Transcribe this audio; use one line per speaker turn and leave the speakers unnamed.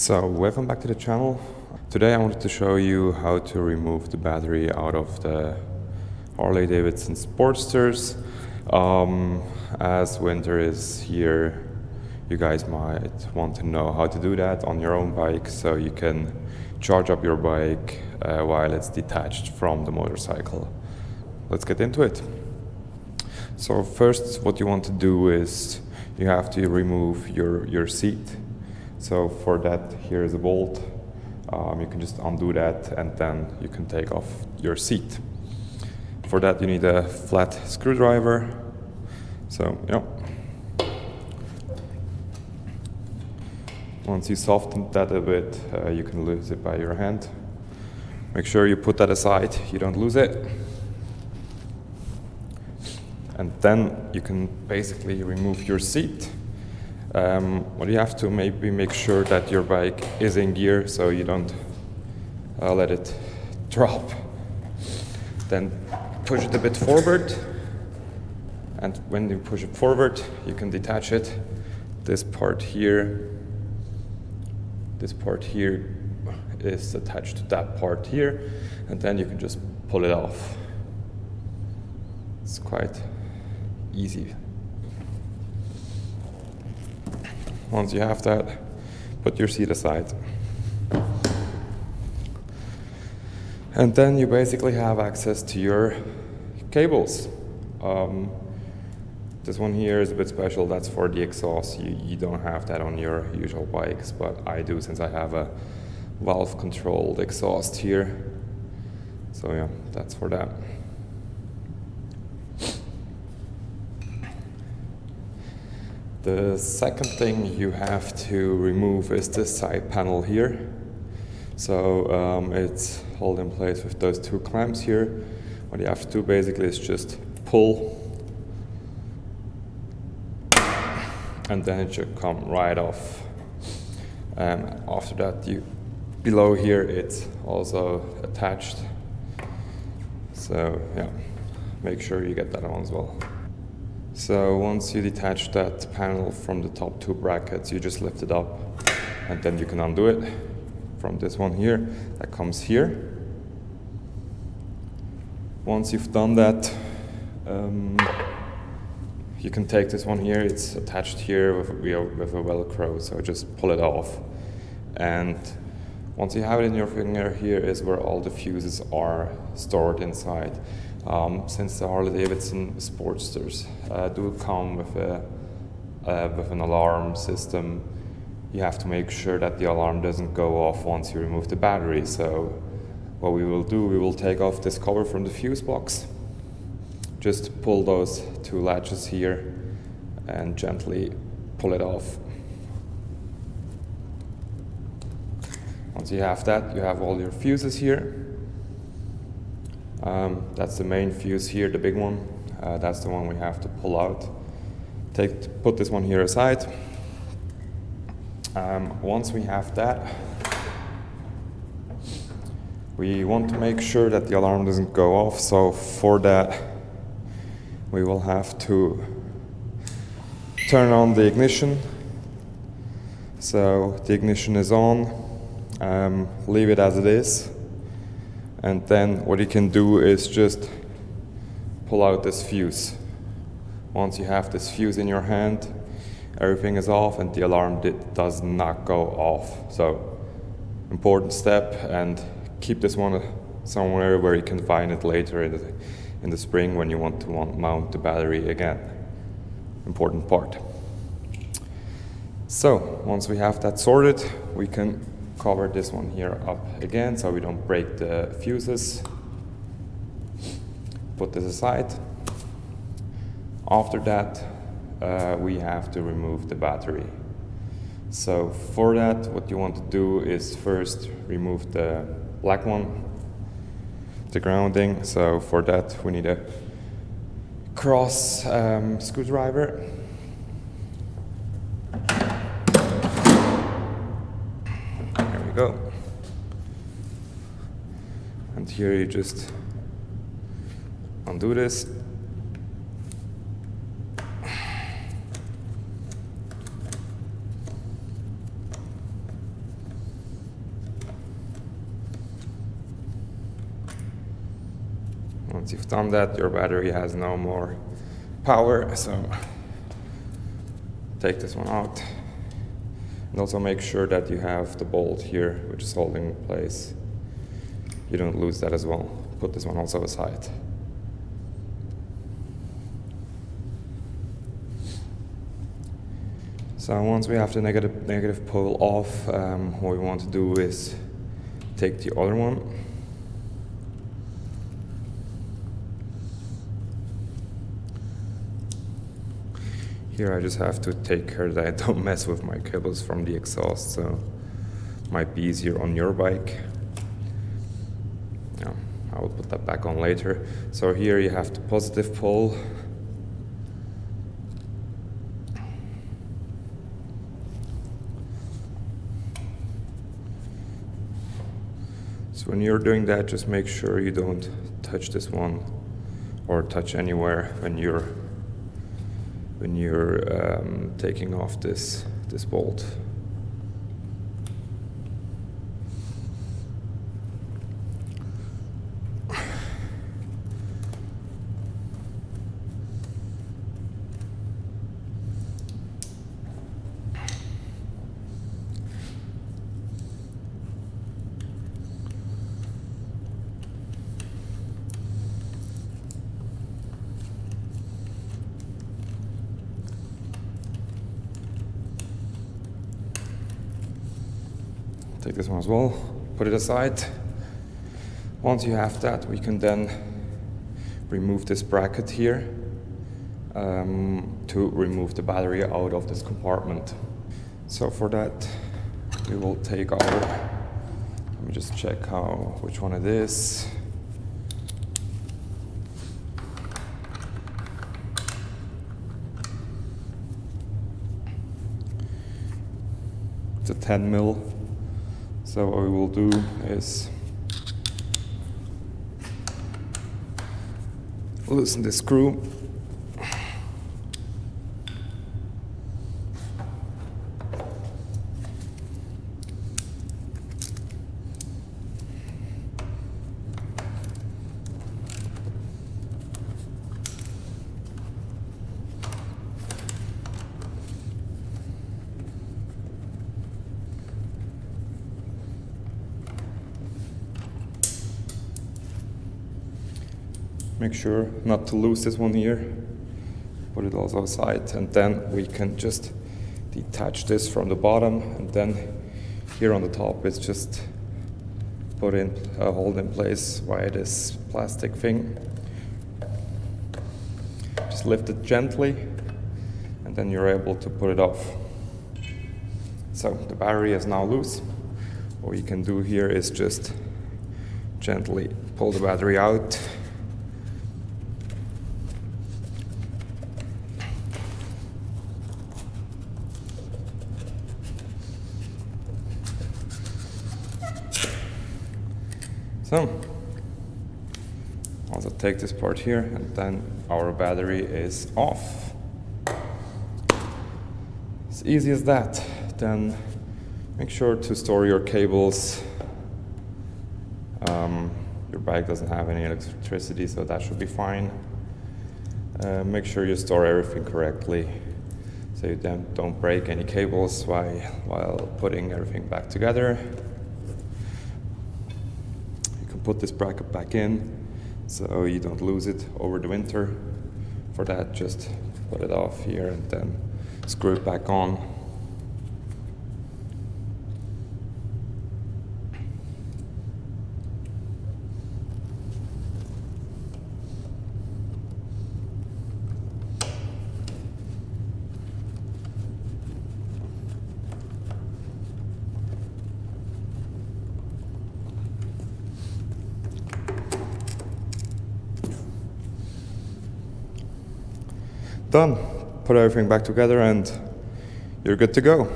So welcome back to the channel. Today I wanted to show you how to remove the battery out of the Harley Davidson Sportsters. As winter is here, you guys might want to know how to do that on your own bike so you can charge up your bike while it's detached from the motorcycle. Let's get into it. So first what you want to do is you have to remove your seat. So for that, here is a bolt. You can just undo that and then you can take off your seat. For that you need a flat screwdriver. So, once you soften that a bit, you can lose it by your hand. Make sure you put that aside, you don't lose it. And then you can basically remove your seat. What you have to maybe make sure that your bike is in gear so you don't let it drop. Then push it a bit forward, and when you push it forward you can detach it. This part here is attached to that part here, and then you can just pull it off. It's quite easy. Once you have that, put your seat aside. And then you basically have access to your cables. This one here is a bit special, that's for the exhaust. You don't have that on your usual bikes, but I do since I have a valve controlled exhaust here. So yeah, that's for that. The second thing you have to remove is this side panel here. So it's held in place with those two clamps here. What you have to do basically is just pull, and then it should come right off. After that, below here it's also attached. So yeah, make sure you get that on as well. So once you detach that panel from the top two brackets, you just lift it up and then you can undo it from this one here that comes here. Once you've done that, you can take this one here, it's attached here with a Velcro, so just pull it off. And once you have it in your finger, here is where all the fuses are stored inside. Since the Harley Davidson Sportsters do come with an alarm system, you have to make sure that the alarm doesn't go off once you remove the battery. So what we will do, we will take off this cover from the fuse box. Just pull those two latches here and gently pull it off. Once you have that, you have all your fuses here. That's the main fuse here, the big one. That's the one we have to pull out. Put this one here aside. Once we have that, we want to make sure that the alarm doesn't go off. So for that, we will have to turn on the ignition. So the ignition is on. Leave it as it is. And then what you can do is just pull out this fuse. Once you have this fuse in your hand, everything is off and the alarm does not go off. So, important step, and keep this one somewhere where you can find it later in the spring when you want to mount the battery again. Important part. So, once we have that sorted, we can cover this one here up again so we don't break the fuses. Put this aside. After that, we have to remove the battery. So for that, what you want to do is first remove the black one, the grounding. So for that, we need a cross screwdriver. Go. And here you just undo this. Once you've done that, your battery has no more power, so take this one out. And also make sure that you have the bolt here, which is holding in place. You don't lose that as well. Put this one also aside. So once we have the negative pole off, what we want to do is take the other one. Here I just have to take care that I don't mess with my cables from the exhaust, so it might be easier on your bike. Yeah, I will put that back on later. So here you have the positive pole. So when you're doing that, just make sure you don't touch this one or touch anywhere when you're taking off this bolt. Take this one as well, put it aside. Once you have that, we can then remove this bracket here to remove the battery out of this compartment. So for that, we will take our, let me just check which one it is. It's a 10 mil. So what we will do is loosen the screw. Make sure not to lose this one here. Put it also aside, and then we can just detach this from the bottom, and then here on the top it's just put in hold in place via this plastic thing. Just lift it gently, and then you're able to put it off. So the battery is now loose. What you can do here is just gently pull the battery out. So, also take this part here, and then our battery is off. As easy as that. Then make sure to store your cables. Your bike doesn't have any electricity, so that should be fine. Make sure you store everything correctly, so you don't break any cables while putting everything back together. Put this bracket back in so you don't lose it over the winter. For that, just put it off here and then screw it back on. Done. Put everything back together and you're good to go.